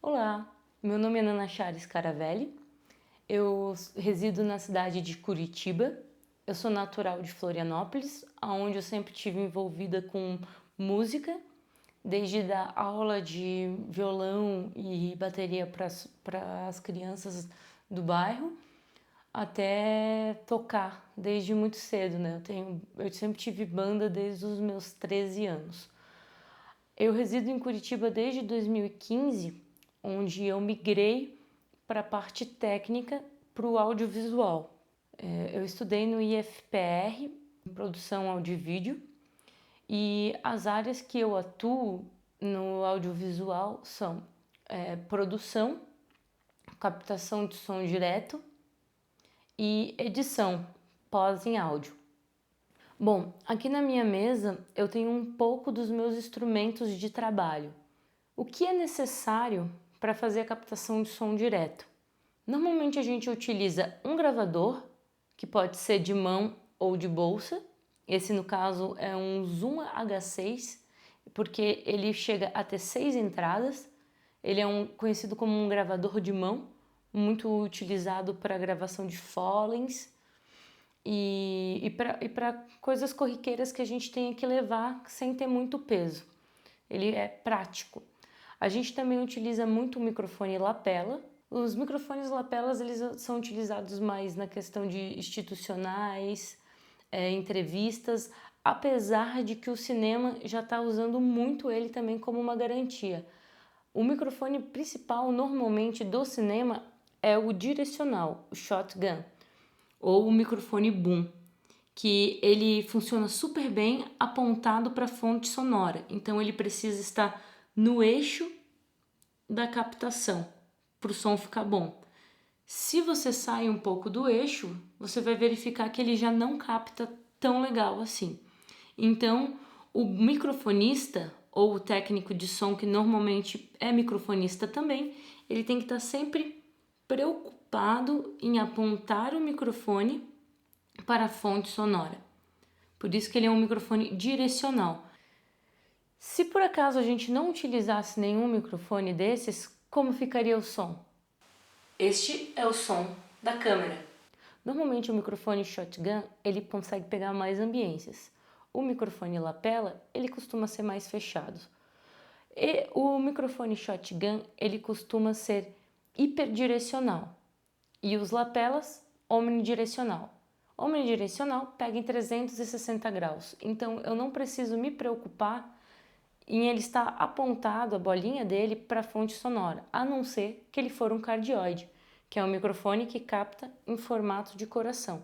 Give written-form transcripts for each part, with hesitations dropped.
Olá, meu nome é Nana Chares Caravelli, eu resido na cidade de Curitiba, eu sou natural de Florianópolis, onde eu sempre estive envolvida com música, desde dar aula de violão e bateria para as crianças do bairro, até tocar desde muito cedo, né? Eu sempre tive banda desde os meus 13 anos. Eu resido em Curitiba desde 2015, onde eu migrei para a parte técnica, para o audiovisual. Eu estudei no IFPR, em produção áudio e vídeo, e as áreas que eu atuo no audiovisual são produção, captação de som direto e edição, pós em áudio. Bom, aqui na minha mesa eu tenho um pouco dos meus instrumentos de trabalho. O que é necessário para fazer a captação de som direto? Normalmente a gente utiliza um gravador, que pode ser de mão ou de bolsa. Esse no caso é um Zoom H6, porque ele chega a ter 6 entradas. Ele é conhecido como um gravador de mão, muito utilizado para gravação de follens e para coisas corriqueiras que a gente tenha que levar sem ter muito peso. Ele é prático. A gente também utiliza muito o microfone lapela. Os microfones lapelas eles são utilizados mais na questão de institucionais, entrevistas, apesar de que o cinema já está usando muito ele também como uma garantia. O microfone principal normalmente do cinema é o direcional, o shotgun, ou o microfone boom, que ele funciona super bem apontado para a fonte sonora. Então ele precisa estar no eixo da captação para o som ficar bom. Se você sai um pouco do eixo, você vai verificar que ele já não capta tão legal assim. Então, o microfonista ou o técnico de som, que normalmente é microfonista também, ele tem que estar sempre preocupado em apontar o microfone para a fonte sonora. Por isso que ele é um microfone direcional. Se por acaso a gente não utilizasse nenhum microfone desses, como ficaria o som? Este é o som da câmera. Normalmente o microfone shotgun ele consegue pegar mais ambiências. O microfone lapela ele costuma ser mais fechado. E o microfone shotgun ele costuma ser hiperdirecional e os lapelas omnidirecional. Omnidirecional pega em 360 graus, então eu não preciso me preocupar em ele estar apontado, a bolinha dele, para a fonte sonora, a não ser que ele for um cardioide, que é um microfone que capta em formato de coração.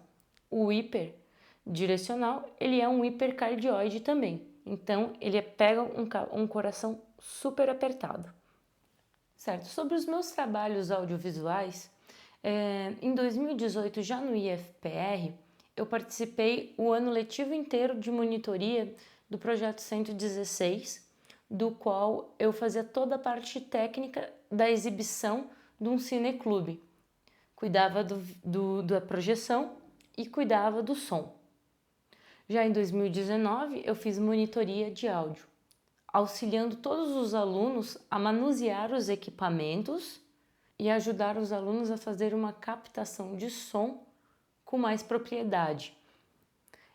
O hiperdirecional, ele é um hipercardioide também, então ele pega um coração super apertado. Certo, sobre os meus trabalhos audiovisuais, em 2018, já no IFPR, eu participei o ano letivo inteiro de monitoria do projeto 116, do qual eu fazia toda a parte técnica da exibição de um cineclube. Cuidava da projeção e cuidava do som. Já em 2019, eu fiz monitoria de áudio, auxiliando todos os alunos a manusear os equipamentos e ajudar os alunos a fazer uma captação de som com mais propriedade.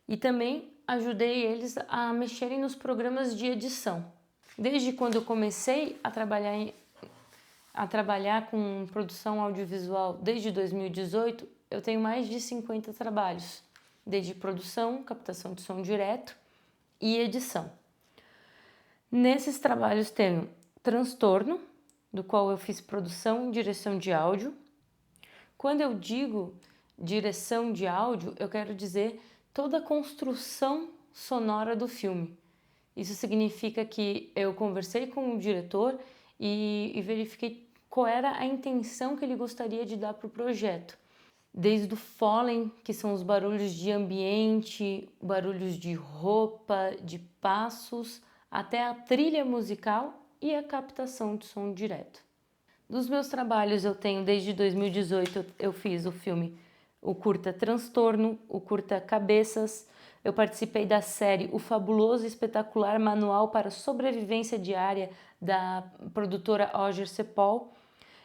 E também ajudei eles a mexerem nos programas de edição. Desde quando eu comecei a trabalhar com produção audiovisual, desde 2018, eu tenho mais de 50 trabalhos, desde produção, captação de som direto e edição. Nesses trabalhos tenho Transtorno, do qual eu fiz produção e direção de áudio. Quando eu digo direção de áudio, eu quero dizer toda a construção sonora do filme. Isso significa que eu conversei com o diretor e verifiquei qual era a intenção que ele gostaria de dar para o projeto. Desde o Fallen, que são os barulhos de ambiente, barulhos de roupa, de passos, até a trilha musical e a captação de som direto. Dos meus trabalhos eu tenho, desde 2018, eu fiz o filme, o curta Transtorno, o curta Cabeças, Eu participei da série O Fabuloso e Espetacular Manual para Sobrevivência Diária da produtora Auger Cepol.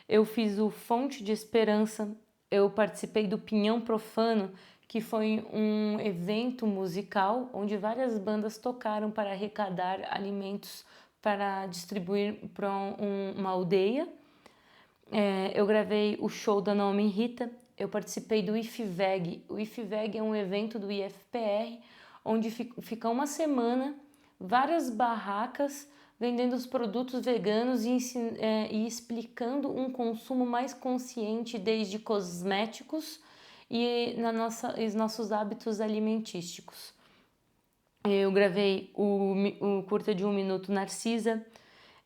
Eu fiz o Fonte de Esperança. Eu participei do Pinhão Profano, que foi um evento musical onde várias bandas tocaram para arrecadar alimentos para distribuir para uma aldeia. Eu gravei o show da Naomi Rita. Eu participei do IFVEG. O IFVEG é um evento do IFPR, onde fica uma semana, várias barracas vendendo os produtos veganos e explicando um consumo mais consciente, desde cosméticos e os nossos hábitos alimentísticos. Eu gravei o curta de 1 minuto Narcisa.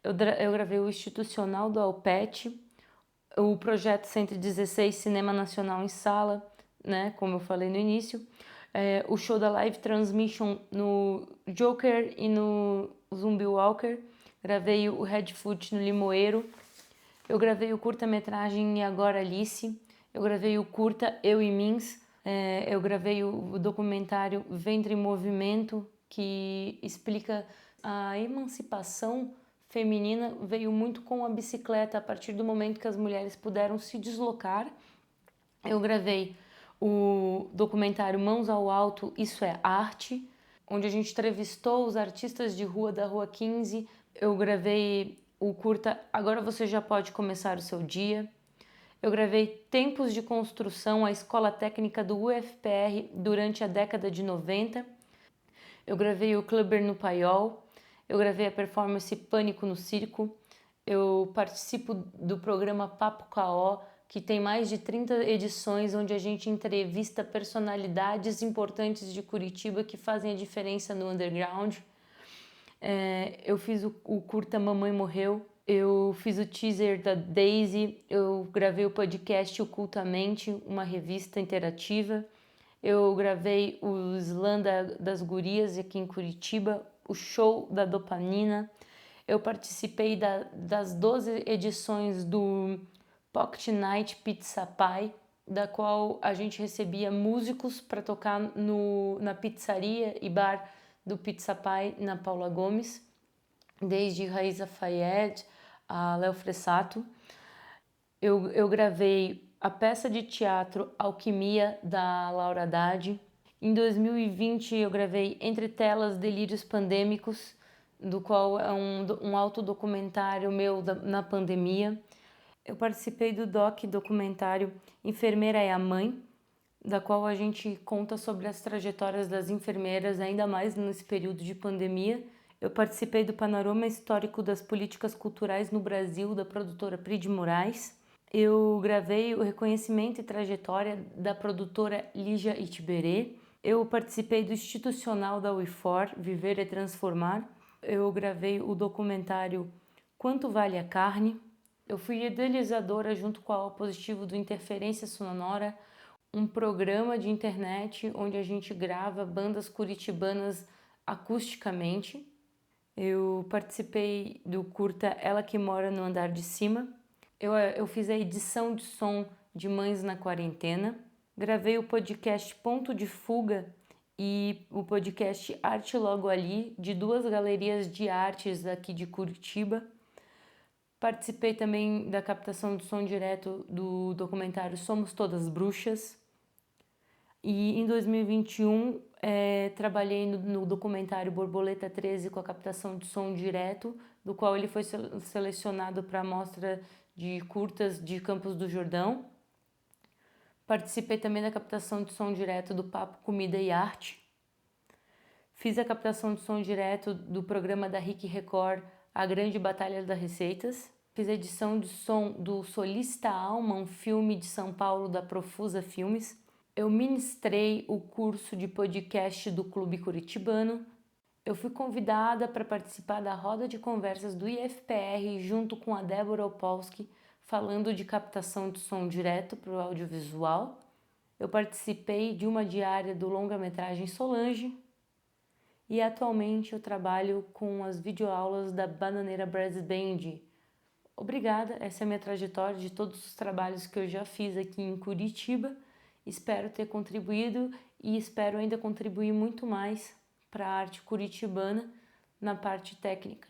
Eu gravei o institucional do Alpete, o projeto 116 Cinema Nacional em Sala, né, como eu falei no início, o show da Live Transmission no Joker e no Zumbi Walker, gravei o Redfoot no Limoeiro, eu gravei o curta-metragem E Agora Alice, eu gravei o curta Eu e Mins, eu gravei o documentário Ventre em Movimento, que explica a emancipação feminina veio muito com a bicicleta a partir do momento que as mulheres puderam se deslocar. Eu gravei o documentário Mãos ao Alto, Isso é Arte, onde a gente entrevistou os artistas de rua da Rua 15. Eu gravei o curta Agora Você Já Pode Começar o Seu Dia. Eu gravei Tempos de Construção, a escola técnica do UFPR durante a década de 90. Eu gravei o Clubber no Paiol. Eu gravei a performance Pânico no Circo. Eu participo do programa Papo Caó, que tem mais de 30 edições, onde a gente entrevista personalidades importantes de Curitiba que fazem a diferença no underground. Eu fiz o curta Mamãe Morreu. Eu fiz o teaser da Daisy. Eu gravei o podcast Ocultamente, uma revista interativa. Eu gravei o Slam das Gurias aqui em Curitiba, o show da Dopamina. Eu participei das 12 edições do Pocket Night Pizza Pie, da qual a gente recebia músicos para tocar na pizzaria e bar do Pizza Pie na Paula Gomes, desde Raíza Fayed a Léo Fressato. Eu gravei a peça de teatro Alquimia, da Laura Haddad. Em 2020 eu gravei Entre Telas, Delírios Pandêmicos, do qual é um autodocumentário meu na pandemia. Eu participei do documentário Enfermeira é a Mãe, da qual a gente conta sobre as trajetórias das enfermeiras, ainda mais nesse período de pandemia. Eu participei do Panorama Histórico das Políticas Culturais no Brasil, da produtora Pri de Moraes. Eu gravei o reconhecimento e trajetória da produtora Lígia Itiberê. Eu participei do institucional da UIFOR, Viver é Transformar. Eu gravei o documentário Quanto Vale a Carne. Eu fui idealizadora, junto com a O Positivo, do Interferência Sonora, um programa de internet onde a gente grava bandas curitibanas acusticamente. Eu participei do curta Ela que Mora no Andar de Cima. Eu fiz a edição de som de Mães na Quarentena. Gravei o podcast Ponto de Fuga e o podcast Arte Logo Ali, de 2 galerias de artes aqui de Curitiba. Participei também da captação do som direto do documentário Somos Todas Bruxas. E em 2021 trabalhei no documentário Borboleta 13 com a captação de som direto, do qual ele foi selecionado para a mostra de curtas de Campos do Jordão. Participei também da captação de som direto do Papo Comida e Arte. Fiz a captação de som direto do programa da RIC Record, A Grande Batalha das Receitas. Fiz a edição de som do Solista Alma, um filme de São Paulo da Profusa Filmes. Eu ministrei o curso de podcast do Clube Curitibano. Eu fui convidada para participar da roda de conversas do IFPR junto com a Débora Opolsky, falando de captação de som direto para o audiovisual. Eu participei de uma diária do longa-metragem Solange e atualmente eu trabalho com as videoaulas da Bananeira Brass Band. Obrigada, essa é a minha trajetória de todos os trabalhos que eu já fiz aqui em Curitiba Espero ter contribuído e espero ainda contribuir muito mais para a arte curitibana na parte técnica.